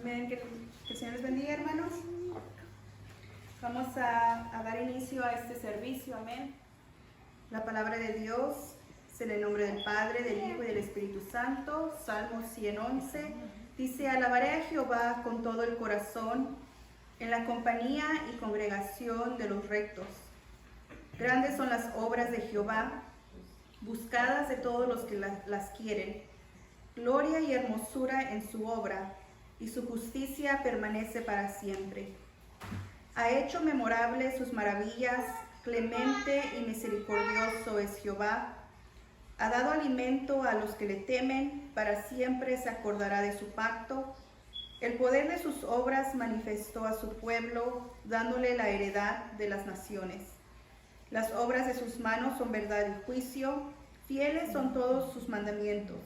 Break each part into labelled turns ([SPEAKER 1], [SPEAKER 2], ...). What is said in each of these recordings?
[SPEAKER 1] Amén. Que el Señor les bendiga, hermanos. Vamos a dar inicio a este servicio. Amén. La palabra de Dios es en el nombre del Padre, del Hijo y del Espíritu Santo. Salmo 111 dice: alabaré a Jehová con todo el corazón, en la compañía y congregación de los rectos. Grandes son las obras de Jehová, buscadas de todos los que las quieren. Gloria y hermosura en su obra, y su justicia permanece para siempre. Ha hecho memorables sus maravillas, clemente y misericordioso es Jehová. Ha dado alimento a los que le temen, para siempre se acordará de su pacto. El poder de sus obras manifestó a su pueblo, dándole la heredad de las naciones. Las obras de sus manos son verdad y juicio, fieles son todos sus mandamientos,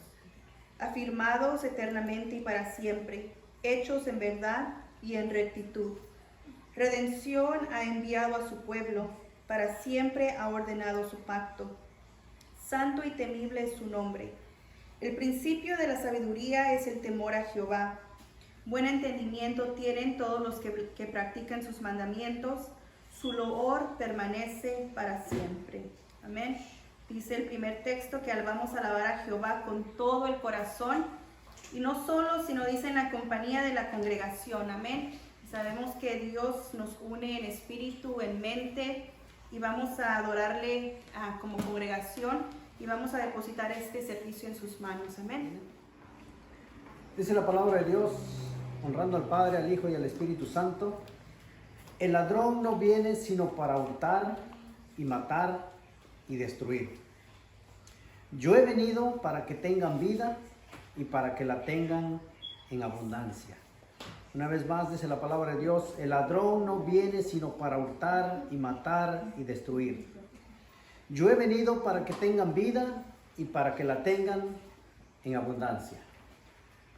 [SPEAKER 1] afirmados eternamente y para siempre, hechos en verdad y en rectitud. Redención ha enviado a su pueblo, para siempre ha ordenado su pacto. Santo y temible es su nombre. El principio de la sabiduría es el temor a Jehová. Buen entendimiento tienen todos los que practican sus mandamientos. Su loor permanece para siempre. Amén. Dice el primer texto que vamos a alabar a Jehová con todo el corazón. Y no solo, sino dice en la compañía de la congregación. Amén. Sabemos que Dios nos une en espíritu, en mente, y vamos a adorarle como congregación, y vamos a depositar este servicio en sus manos. Amén.
[SPEAKER 2] Dice la palabra de Dios, honrando al Padre, al Hijo y al Espíritu Santo: el ladrón no viene sino para hurtar y matar y destruir. Yo he venido para que tengan vida y para que la tengan en abundancia. Una vez más dice la palabra de Dios: el ladrón no viene sino para hurtar y matar y destruir. Yo he venido para que tengan vida y para que la tengan en abundancia.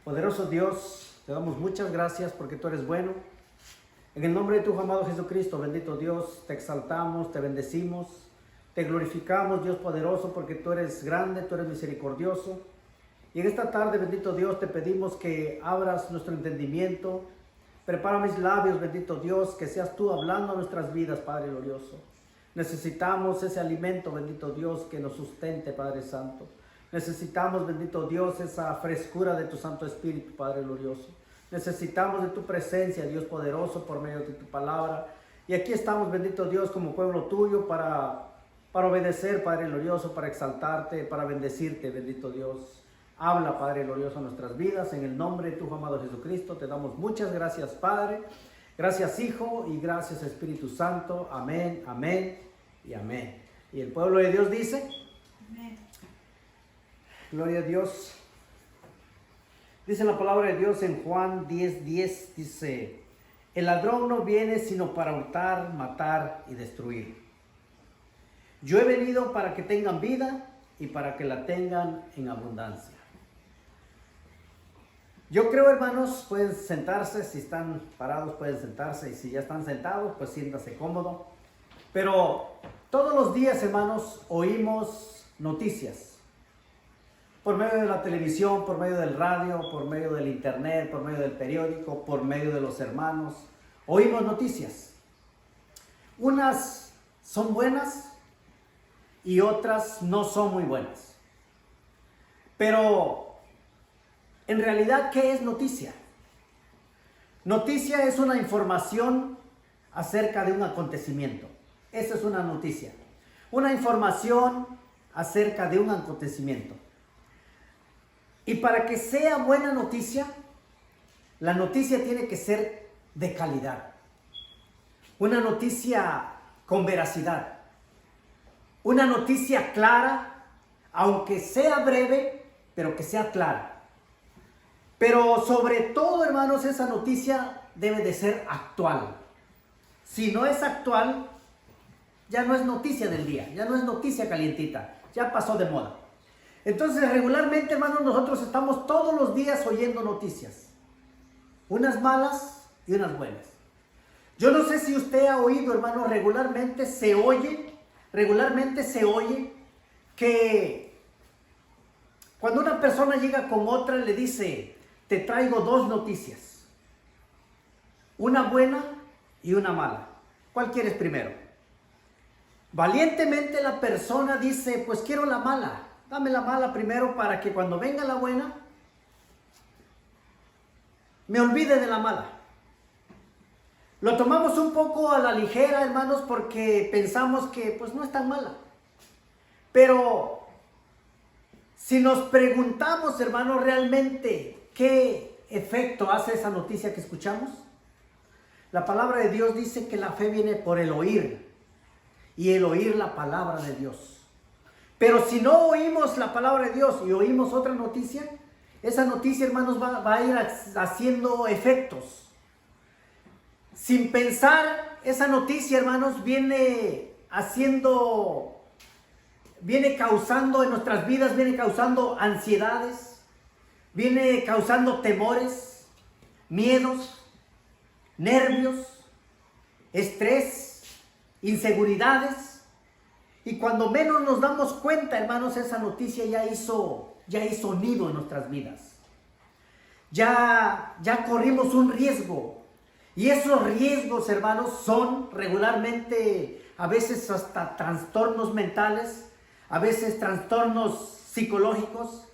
[SPEAKER 2] Poderoso Dios, te damos muchas gracias porque tú eres bueno. En el nombre de tu amado Jesucristo, bendito Dios, te exaltamos, te bendecimos, te glorificamos, Dios poderoso, porque tú eres grande, tú eres misericordioso. Y en esta tarde, bendito Dios, te pedimos que abras nuestro entendimiento. Prepara mis labios, bendito Dios, que seas tú hablando a nuestras vidas, Padre glorioso. Necesitamos ese alimento, bendito Dios, que nos sustente, Padre Santo. Necesitamos, bendito Dios, esa frescura de tu Santo Espíritu, Padre glorioso. Necesitamos de tu presencia, Dios poderoso, por medio de tu palabra. Y aquí estamos, bendito Dios, como pueblo tuyo, para obedecer, Padre glorioso, para exaltarte, para bendecirte, bendito Dios. Habla, Padre glorioso, en nuestras vidas, en el nombre de tu amado Jesucristo. Te damos muchas gracias, Padre. Gracias, Hijo, y gracias, Espíritu Santo. Amén, amén y amén. Y el pueblo de Dios dice:
[SPEAKER 1] Amén.
[SPEAKER 2] Gloria a Dios. Dice la palabra de Dios en Juan 10:10, dice: el ladrón no viene sino para hurtar, matar y destruir. Yo he venido para que tengan vida y para que la tengan en abundancia. Yo creo, hermanos, pueden sentarse, si están parados pueden sentarse, y si ya están sentados, pues siéntase cómodo. Pero todos los días, hermanos, oímos noticias. Por medio de la televisión, por medio del radio, por medio del internet, por medio del periódico, por medio de los hermanos. Oímos noticias. Unas son buenas y otras no son muy buenas. Pero en realidad, ¿qué es noticia? Noticia es una información acerca de un acontecimiento. Esa es una noticia. Una información acerca de un acontecimiento. Y para que sea buena noticia, la noticia tiene que ser de calidad. Una noticia con veracidad. Una noticia clara, aunque sea breve, pero que sea clara. Pero sobre todo, hermanos, esa noticia debe de ser actual. Si no es actual, ya no es noticia del día, ya no es noticia calientita, ya pasó de moda. Entonces, regularmente, hermanos, nosotros estamos todos los días oyendo noticias. Unas malas y unas buenas. Yo no sé si usted ha oído, hermano, regularmente se oye que cuando una persona llega con otra le dice, te traigo dos noticias. Una buena y una mala. ¿Cuál quieres primero? Valientemente la persona dice, pues quiero la mala. Dame la mala primero para que cuando venga la buena, me olvide de la mala. Lo tomamos un poco a la ligera, hermanos, porque pensamos que pues no es tan mala. Pero si nos preguntamos, hermanos, realmente qué efecto hace esa noticia que escuchamos, la palabra de Dios dice que la fe viene por el oír, y el oír la palabra de Dios. Pero si no oímos la palabra de Dios y oímos otra noticia, esa noticia, hermanos, va a ir haciendo efectos. Sin pensar, esa noticia, hermanos, viene causando en nuestras vidas, viene causando ansiedades, viene causando temores, miedos, nervios, estrés, inseguridades. Y cuando menos nos damos cuenta, hermanos, esa noticia ya hizo nido en nuestras vidas. Ya corrimos un riesgo. Y esos riesgos, hermanos, son regularmente a veces hasta trastornos mentales, a veces trastornos psicológicos,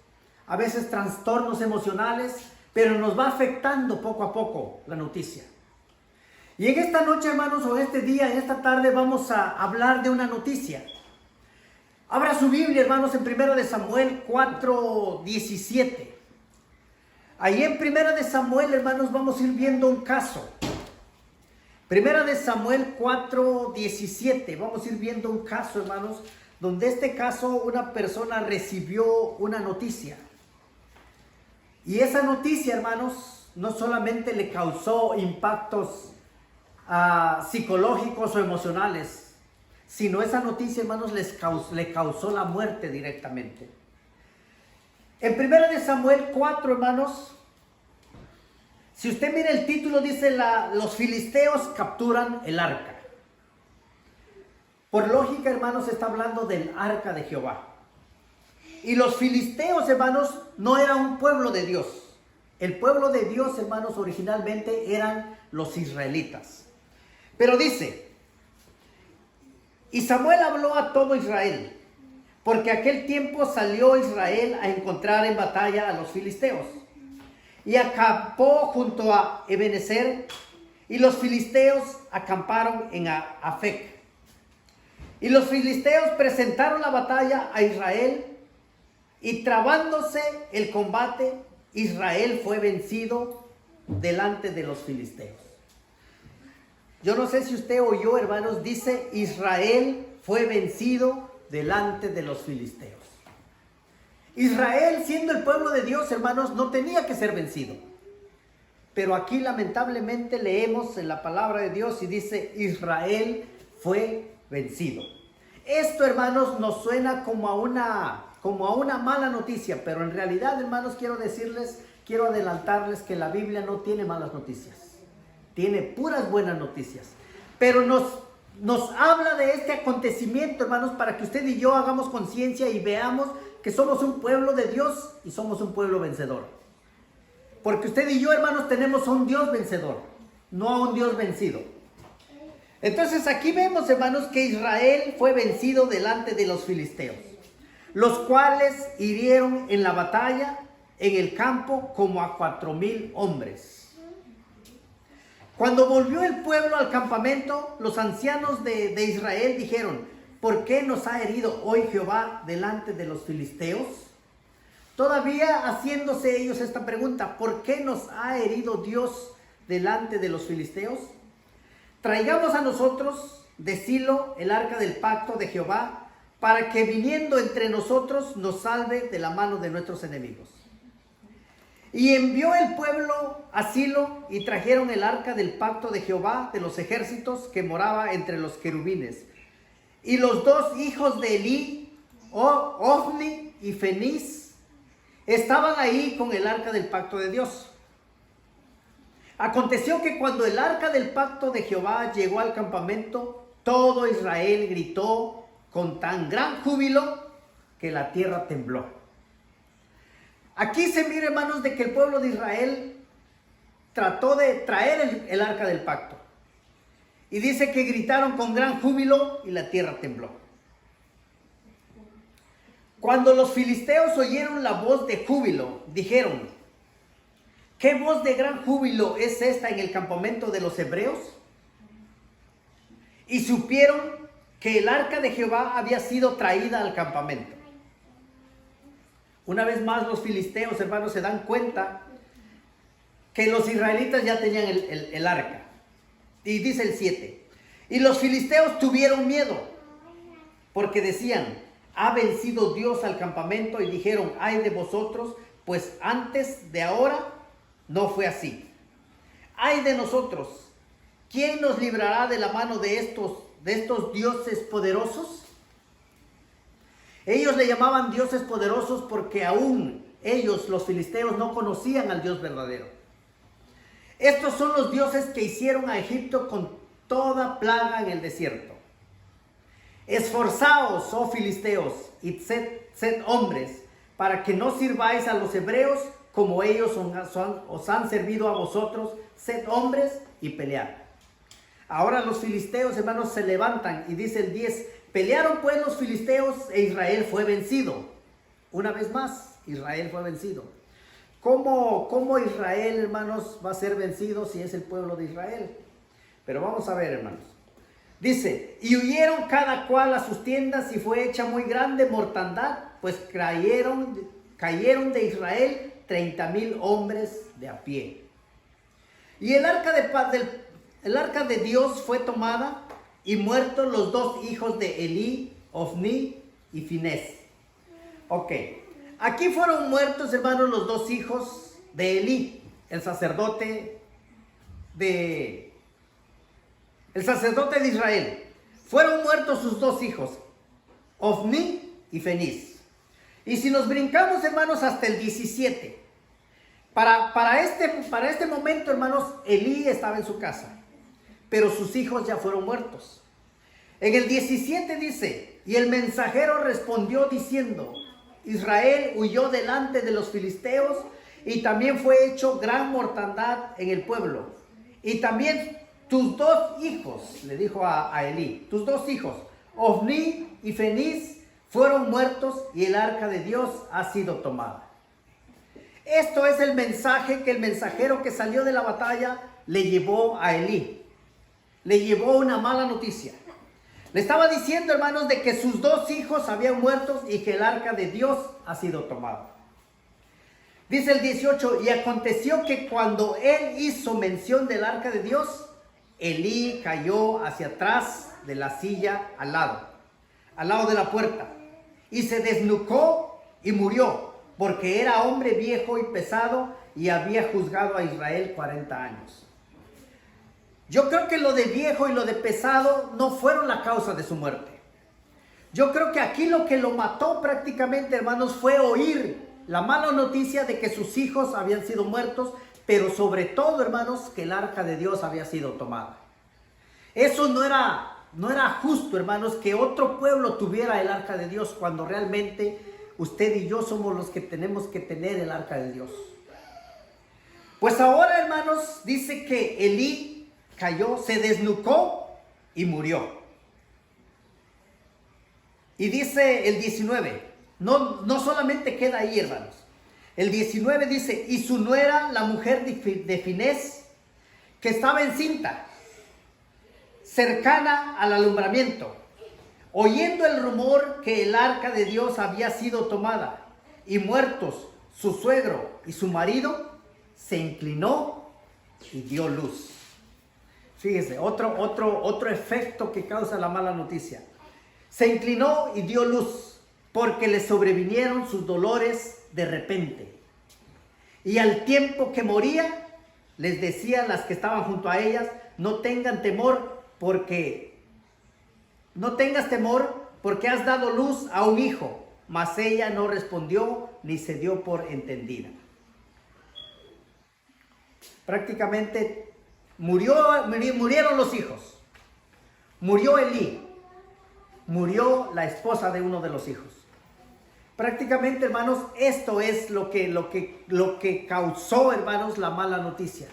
[SPEAKER 2] a veces trastornos emocionales, pero nos va afectando poco a poco la noticia. Y en esta noche, hermanos, o este día, en esta tarde, vamos a hablar de una noticia. Abra su Biblia, hermanos, en 1 Samuel 4:17. Ahí en 1 Samuel, hermanos, vamos a ir viendo un caso. 1 Samuel 4:17. Vamos a ir viendo un caso, hermanos, donde este caso una persona recibió una noticia. Y esa noticia, hermanos, no solamente le causó impactos psicológicos o emocionales, sino esa noticia, hermanos, le causó la muerte directamente. En 1 Samuel 4, hermanos, si usted mira el título, dice los filisteos capturan el arca. Por lógica, hermanos, está hablando del arca de Jehová. Y los filisteos, hermanos, no era un pueblo de Dios. El pueblo de Dios, hermanos, originalmente eran los israelitas. Pero dice, y Samuel habló a todo Israel, porque aquel tiempo salió Israel a encontrar en batalla a los filisteos. Y acampó junto a Ebenezer, y los filisteos acamparon en Afec. Y los filisteos presentaron la batalla a Israel, y trabándose el combate, Israel fue vencido delante de los filisteos. Yo no sé si usted oyó, hermanos, dice Israel fue vencido delante de los filisteos. Israel, siendo el pueblo de Dios, hermanos, no tenía que ser vencido. Pero aquí lamentablemente leemos en la palabra de Dios y dice Israel fue vencido. Esto, hermanos, nos suena como a una mala noticia, pero en realidad, hermanos, quiero adelantarles que la Biblia no tiene malas noticias. Tiene puras buenas noticias. Pero nos habla de este acontecimiento, hermanos, para que usted y yo hagamos conciencia y veamos que somos un pueblo de Dios y somos un pueblo vencedor. Porque usted y yo, hermanos, tenemos a un Dios vencedor, no a un Dios vencido. Entonces aquí vemos, hermanos, que Israel fue vencido delante de los filisteos, los cuales hirieron en la batalla en el campo como a 4,000 hombres. Cuando volvió el pueblo al campamento, los ancianos de Israel dijeron, ¿por qué nos ha herido hoy Jehová delante de los filisteos? Todavía haciéndose ellos esta pregunta, ¿por qué nos ha herido Dios delante de los filisteos? Traigamos a nosotros de Silo el arca del pacto de Jehová, para que viniendo entre nosotros nos salve de la mano de nuestros enemigos. Y envió el pueblo a Silo y trajeron el arca del pacto de Jehová de los ejércitos que moraba entre los querubines. Y los dos hijos de Elí, Ofni y Fenís estaban ahí con el arca del pacto de Dios. Aconteció que cuando el arca del pacto de Jehová llegó al campamento, todo Israel gritó con tan gran júbilo que la tierra tembló. Aquí se mira, hermanos, de que el pueblo de Israel trató de traer el arca del pacto. Y dice que gritaron con gran júbilo y la tierra tembló. Cuando los filisteos oyeron la voz de júbilo, dijeron: ¿qué voz de gran júbilo es esta en el campamento de los hebreos? Y supieron que el arca de Jehová había sido traída al campamento. Una vez más los filisteos, hermanos, se dan cuenta que los israelitas ya tenían el arca. Y dice el 7: y los filisteos tuvieron miedo, porque decían: ha vencido Dios al campamento. Y dijeron: ay de vosotros, pues antes de ahora no fue así. Ay de nosotros, ¿quién nos librará de la mano de estos dioses poderosos? Ellos le llamaban dioses poderosos porque aún ellos, los filisteos, no conocían al Dios verdadero. Estos son los dioses que hicieron a Egipto con toda plaga en el desierto. Esforzaos, oh filisteos, y sed hombres, para que no sirváis a los hebreos como ellos os han servido a vosotros. Sed hombres y pelead. Ahora los filisteos, hermanos, se levantan y dice el 10: pelearon pues los filisteos e Israel fue vencido. Una vez más, Israel fue vencido. ¿Cómo Israel, hermanos, va a ser vencido si es el pueblo de Israel? Pero vamos a ver, hermanos. Dice: y huyeron cada cual a sus tiendas y fue hecha muy grande mortandad, pues cayeron de Israel 30,000 hombres de a pie. Y el arca de Dios fue tomada y muertos los dos hijos de Elí, Ofni y Finés. Ok. Aquí fueron muertos, hermanos, los dos hijos de Elí, el sacerdote de Israel. Fueron muertos sus dos hijos, Ofni y Finés. Y si nos brincamos, hermanos, hasta el 17, para este momento, hermanos, Elí estaba en su casa, pero sus hijos ya fueron muertos. En el 17 dice: y el mensajero respondió diciendo: Israel huyó delante de los filisteos, y también fue hecho gran mortandad en el pueblo. Y también tus dos hijos, le dijo a Elí, tus dos hijos, Ofni y Finés, fueron muertos, y el arca de Dios ha sido tomada. Esto es el mensaje que el mensajero que salió de la batalla le llevó a Elí. Le llevó una mala noticia. Le estaba diciendo, hermanos, de que sus dos hijos habían muerto y que el arca de Dios ha sido tomada. Dice el 18: y aconteció que cuando él hizo mención del arca de Dios, Elí cayó hacia atrás de la silla al lado de la puerta, y se desnucó y murió, porque era hombre viejo y pesado y había juzgado a Israel 40 años. Yo creo que lo de viejo y lo de pesado no fueron la causa de su muerte. Yo creo que aquí lo que lo mató prácticamente, hermanos, fue oír la mala noticia de que sus hijos habían sido muertos, pero sobre todo, hermanos, que el arca de Dios había sido tomada. Eso no era justo, hermanos, que otro pueblo tuviera el arca de Dios cuando realmente usted y yo somos los que tenemos que tener el arca de Dios. Pues ahora, hermanos, dice que Elí cayó, se desnucó y murió. Y dice el 19, no solamente queda ahí, hermanos. El 19 dice: y su nuera, la mujer de Finés, que estaba encinta, cercana al alumbramiento, oyendo el rumor que el arca de Dios había sido tomada y muertos su suegro y su marido, se inclinó y dio luz. Fíjese, otro efecto que causa la mala noticia. Se inclinó y dio luz, porque le sobrevinieron sus dolores de repente. Y al tiempo que moría, les decía a las que estaban junto a ellas: no tengas temor, porque has dado luz a un hijo. mas ella no respondió ni se dio por entendida. Prácticamente murieron los hijos, murió Elí, murió la esposa de uno de los hijos. Prácticamente, hermanos, esto es lo que causó, hermanos, la mala noticia.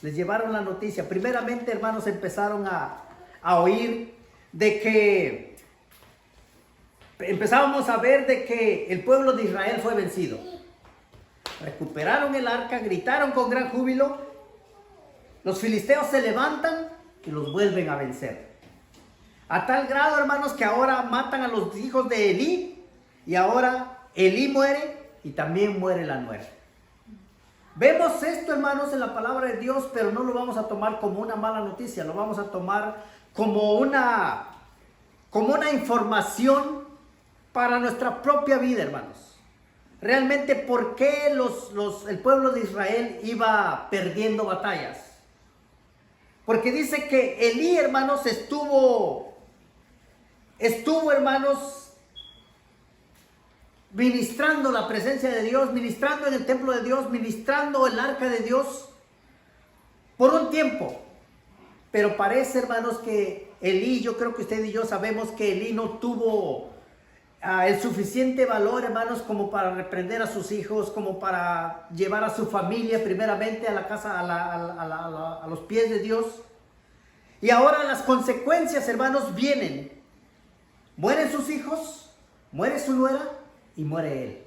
[SPEAKER 2] Les llevaron la noticia. Primeramente, hermanos, empezaron a oír de que, empezábamos a ver de que el pueblo de Israel fue vencido. Recuperaron el arca, gritaron con gran júbilo. Los filisteos se levantan y los vuelven a vencer. A tal grado, hermanos, que ahora matan a los hijos de Elí. Y ahora Elí muere y también muere la nuera. Vemos esto, hermanos, en la palabra de Dios, pero no lo vamos a tomar como una mala noticia. Lo vamos a tomar como una información para nuestra propia vida, hermanos. Realmente, ¿por qué el pueblo de Israel iba perdiendo batallas? Porque dice que Elí, hermanos, estuvo, hermanos, ministrando la presencia de Dios, ministrando en el templo de Dios, ministrando el arca de Dios por un tiempo. Pero parece, hermanos, que Elí, yo creo que usted y yo sabemos que Elí no tuvo el suficiente valor, hermanos, como para reprender a sus hijos, como para llevar a su familia primeramente a la casa, a los pies de Dios. Y ahora las consecuencias, hermanos, vienen. Mueren sus hijos, muere su nuera y muere él.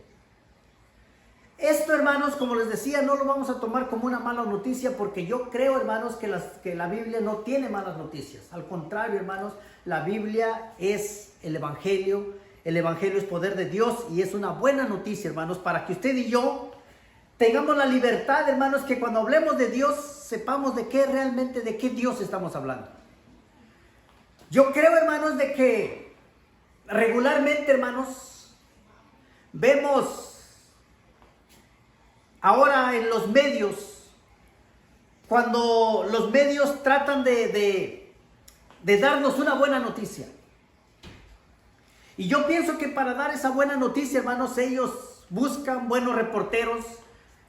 [SPEAKER 2] Esto, hermanos, como les decía, no lo vamos a tomar como una mala noticia, porque yo creo, hermanos, que la Biblia no tiene malas noticias. Al contrario, hermanos, la Biblia es el Evangelio. El Evangelio es poder de Dios y es una buena noticia, hermanos, para que usted y yo tengamos la libertad, hermanos, que cuando hablemos de Dios sepamos de qué Dios estamos hablando. Yo creo, hermanos, de que regularmente, hermanos, vemos ahora en los medios, cuando los medios tratan de darnos una buena noticia. Y yo pienso que para dar esa buena noticia, hermanos, ellos buscan buenos reporteros,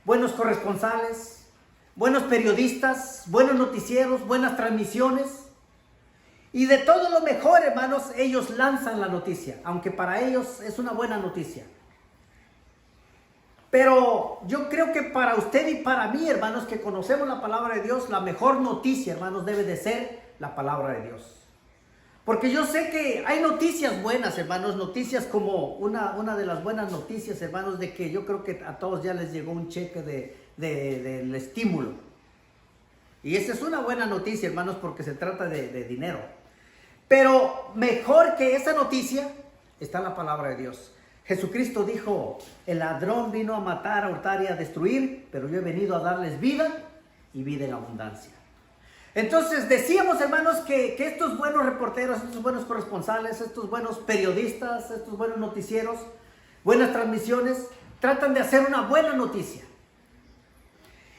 [SPEAKER 2] buenos corresponsales, buenos periodistas, buenos noticieros, buenas transmisiones. Y de todo lo mejor, hermanos, ellos lanzan la noticia, aunque para ellos es una buena noticia. Pero yo creo que para usted y para mí, hermanos, que conocemos la palabra de Dios, la mejor noticia, hermanos, debe de ser la palabra de Dios. Porque yo sé que hay noticias buenas, hermanos, noticias como una de las buenas noticias, hermanos, de que yo creo que a todos ya les llegó un cheque del estímulo. Y esa es una buena noticia, hermanos, porque se trata de dinero. Pero mejor que esa noticia está la palabra de Dios. Jesucristo dijo, el ladrón vino a matar, a hurtar y a destruir, pero yo he venido a darles vida y vida en abundancia. Entonces decíamos, hermanos, que estos buenos reporteros, estos buenos corresponsales, estos buenos periodistas, estos buenos noticieros, buenas transmisiones, tratan de hacer una buena noticia.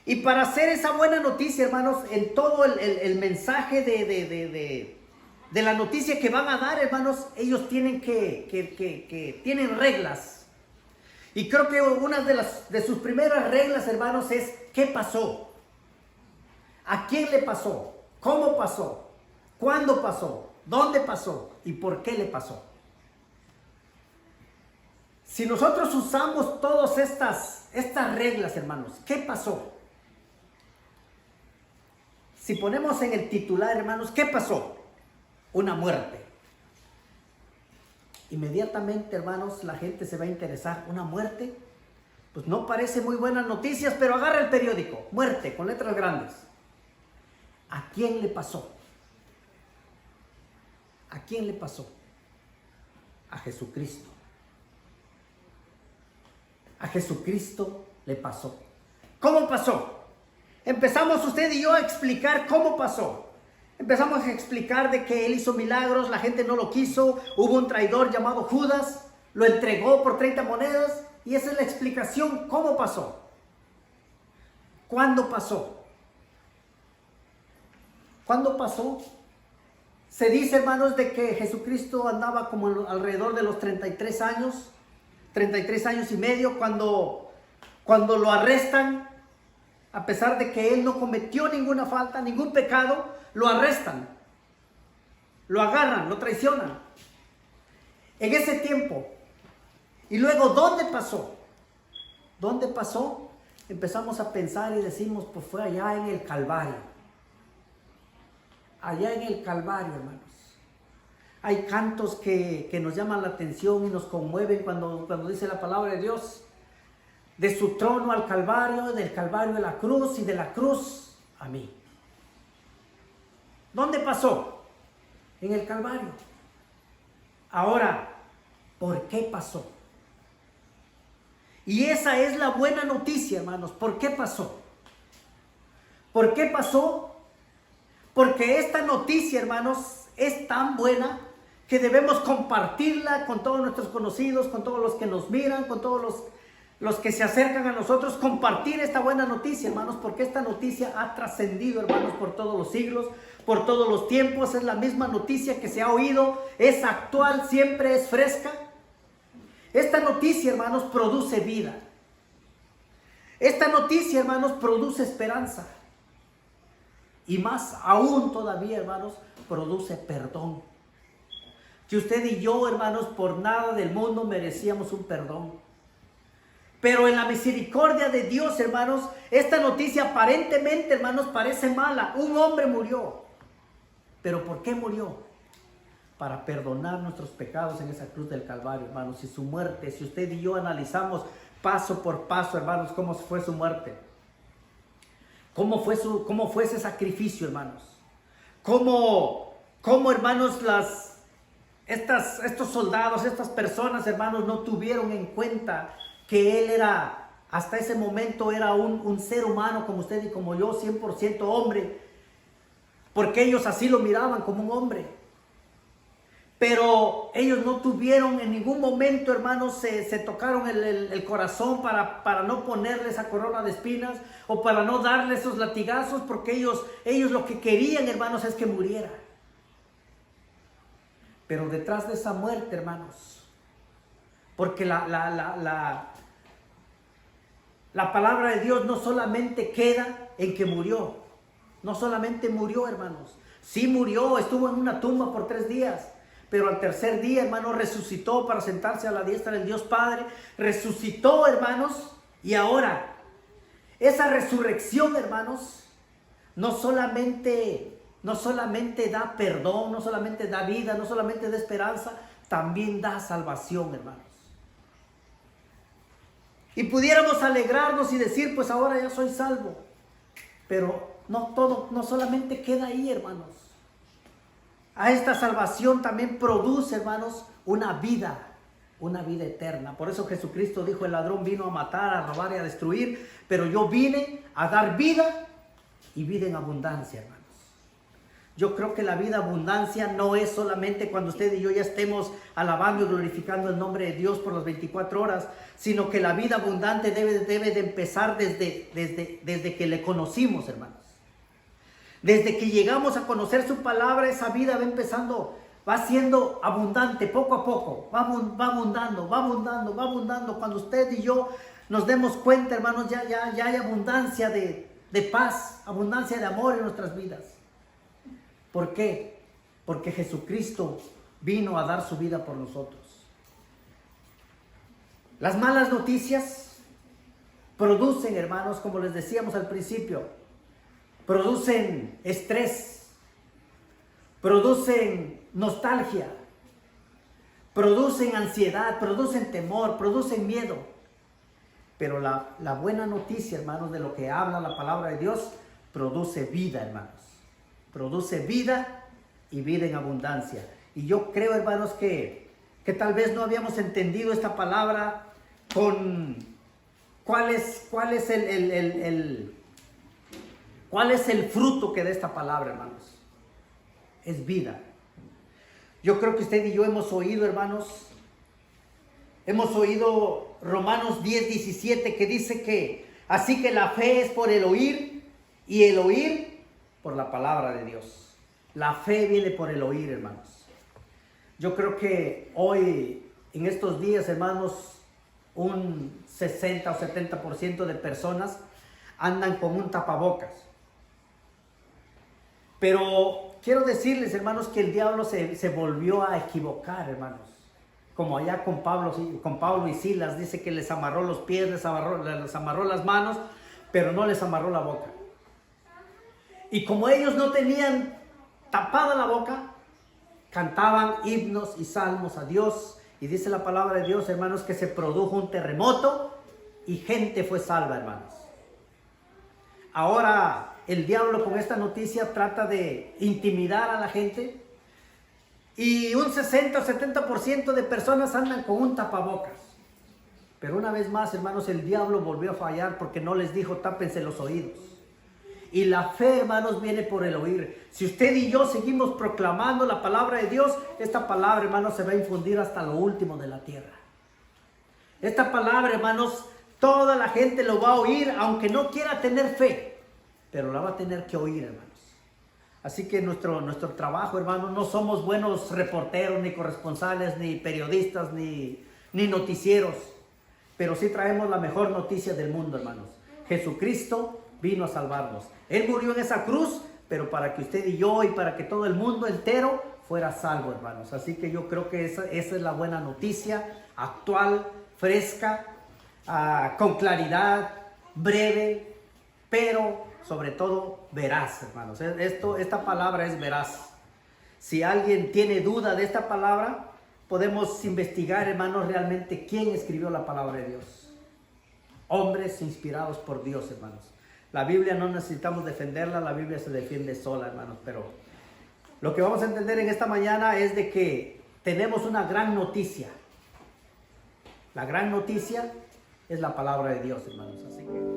[SPEAKER 2] Y para hacer esa buena noticia, hermanos, en todo el mensaje de la noticia que van a dar, hermanos, ellos tienen tienen reglas. Y creo que una de sus primeras reglas, hermanos, es ¿qué pasó? ¿A quién le pasó? ¿Cómo pasó? ¿Cuándo pasó? ¿Dónde pasó? ¿Y por qué le pasó? Si nosotros usamos todas estas reglas, hermanos, ¿qué pasó? Si ponemos en el titular, hermanos, ¿qué pasó? Una muerte. Inmediatamente, hermanos, la gente se va a interesar. ¿Una muerte? Pues no parece muy buenas noticias, pero agarra el periódico. Muerte, con letras grandes. ¿A quién le pasó? ¿A quién le pasó? A Jesucristo. A Jesucristo le pasó. ¿Cómo pasó? Empezamos usted y yo a explicar cómo pasó. Empezamos a explicar de que Él hizo milagros, la gente no lo quiso, hubo un traidor llamado Judas, lo entregó por 30 monedas y esa es la explicación. ¿Cómo pasó? ¿Cuándo pasó? ¿Cuándo pasó? Se dice, hermanos, de que Jesucristo andaba como alrededor de los 33 años 33 años y medio, cuando lo arrestan, a pesar de que él no cometió ninguna falta, ningún pecado, lo arrestan, lo agarran, lo traicionan. En ese tiempo, y luego, ¿dónde pasó? ¿Dónde pasó? Empezamos a pensar y decimos, pues fue allá en el Calvario. Allá en el Calvario, hermanos. Hay cantos que nos llaman la atención y nos conmueven cuando dice la palabra de Dios. De su trono al Calvario, del Calvario a la cruz y de la cruz a mí. ¿Dónde pasó? En el Calvario. Ahora, ¿por qué pasó? Y esa es la buena noticia, hermanos. ¿Por qué pasó? ¿Por qué pasó? Porque esta noticia, hermanos, es tan buena que debemos compartirla con todos nuestros conocidos, con todos los que nos miran, con todos los que se acercan a nosotros. Compartir esta buena noticia, hermanos, porque esta noticia ha trascendido, hermanos, por todos los siglos, por todos los tiempos. Es la misma noticia que se ha oído, es actual, siempre es fresca. Esta noticia, hermanos, produce vida. Esta noticia, hermanos, produce esperanza. Y más aún todavía, hermanos, produce perdón. Que usted y yo, hermanos, por nada del mundo merecíamos un perdón. Pero en la misericordia de Dios, hermanos, esta noticia aparentemente, hermanos, parece mala. Un hombre murió. ¿Pero por qué murió? Para perdonar nuestros pecados en esa cruz del Calvario, hermanos. Y su muerte, si usted y yo analizamos paso por paso, hermanos, cómo fue su muerte. Cómo fue ese sacrificio, hermanos. Cómo hermanos, estos soldados, estas personas, hermanos, no tuvieron en cuenta que él era, hasta ese momento era un ser humano como usted y como yo, 100% hombre, porque ellos así lo miraban como un hombre. Pero ellos no tuvieron en ningún momento, hermanos, se tocaron el corazón para no ponerle esa corona de espinas o para no darle esos latigazos, porque ellos lo que querían, hermanos, es que muriera. Pero detrás de esa muerte, hermanos, porque la palabra de Dios no solamente queda en que murió, no solamente murió, hermanos, sí murió, estuvo en una tumba por 3 días, pero al tercer día, hermanos, resucitó para sentarse a la diestra del Dios Padre, resucitó, hermanos, y ahora, esa resurrección, hermanos, no solamente da perdón, no solamente da vida, no solamente da esperanza, también da salvación, hermanos. Y pudiéramos alegrarnos y decir, pues ahora ya soy salvo. Pero no solamente queda ahí, hermanos. A esta salvación también produce, hermanos, una vida eterna. Por eso Jesucristo dijo, el ladrón vino a matar, a robar y a destruir, pero yo vine a dar vida y vida en abundancia, hermanos. Yo creo que la vida abundancia no es solamente cuando usted y yo ya estemos alabando y glorificando el nombre de Dios por las 24 horas, sino que la vida abundante debe de empezar desde que le conocimos, hermanos. Desde que llegamos a conocer su palabra, esa vida va siendo abundante poco a poco, va abundando. Cuando usted y yo nos demos cuenta, hermanos, ya hay abundancia de paz, abundancia de amor en nuestras vidas. ¿Por qué? Porque Jesucristo vino a dar su vida por nosotros. Las malas noticias producen, hermanos, como les decíamos al principio, producen estrés, producen nostalgia, producen ansiedad, producen temor, producen miedo. Pero la buena noticia, hermanos, de lo que habla la palabra de Dios, produce vida, hermanos. Produce vida y vida en abundancia. Y yo creo, hermanos, que tal vez no habíamos entendido esta palabra con cuál es el fruto que da esta palabra, hermanos. Es vida. Yo creo que usted y yo hemos oído, hermanos, hemos oído Romanos 10:17 que dice que así que la fe es por el oír y el oír por la palabra de Dios. La fe viene por el oír, hermanos. Yo creo que hoy, en estos días, hermanos, un 60 o 70% de personas andan con un tapabocas. Pero quiero decirles, hermanos, que el diablo se volvió a equivocar, hermanos. Como allá con Pablo y Silas, dice que les amarró los pies, les amarró las manos, pero no les amarró la boca. Y como ellos no tenían tapada la boca, cantaban himnos y salmos a Dios. Y dice la palabra de Dios, hermanos, que se produjo un terremoto y gente fue salva, hermanos. Ahora el diablo con esta noticia trata de intimidar a la gente. Y un 60 o 70% de personas andan con un tapabocas. Pero una vez más, hermanos, el diablo volvió a fallar porque no les dijo tápense los oídos. Y la fe, hermanos, viene por el oír. Si usted y yo seguimos proclamando la palabra de Dios, esta palabra, hermanos, se va a infundir hasta lo último de la tierra. Esta palabra, hermanos, toda la gente lo va a oír, aunque no quiera tener fe, pero la va a tener que oír, hermanos. Así que nuestro trabajo, hermanos, no somos buenos reporteros, ni corresponsales, ni periodistas, ni noticieros, pero sí traemos la mejor noticia del mundo, hermanos. Jesucristo vino a salvarnos. Él murió en esa cruz, pero para que usted y yo y para que todo el mundo entero fuera salvo, hermanos. Así que yo creo que esa es la buena noticia, actual, fresca, con claridad, breve, pero sobre todo veraz, hermanos. Esta palabra es veraz. Si alguien tiene duda de esta palabra, podemos investigar, hermanos, realmente quién escribió la palabra de Dios. Hombres inspirados por Dios, hermanos. La Biblia no necesitamos defenderla, la Biblia se defiende sola, hermanos. Pero lo que vamos a entender en esta mañana es de que tenemos una gran noticia. La gran noticia es la palabra de Dios, hermanos. Así que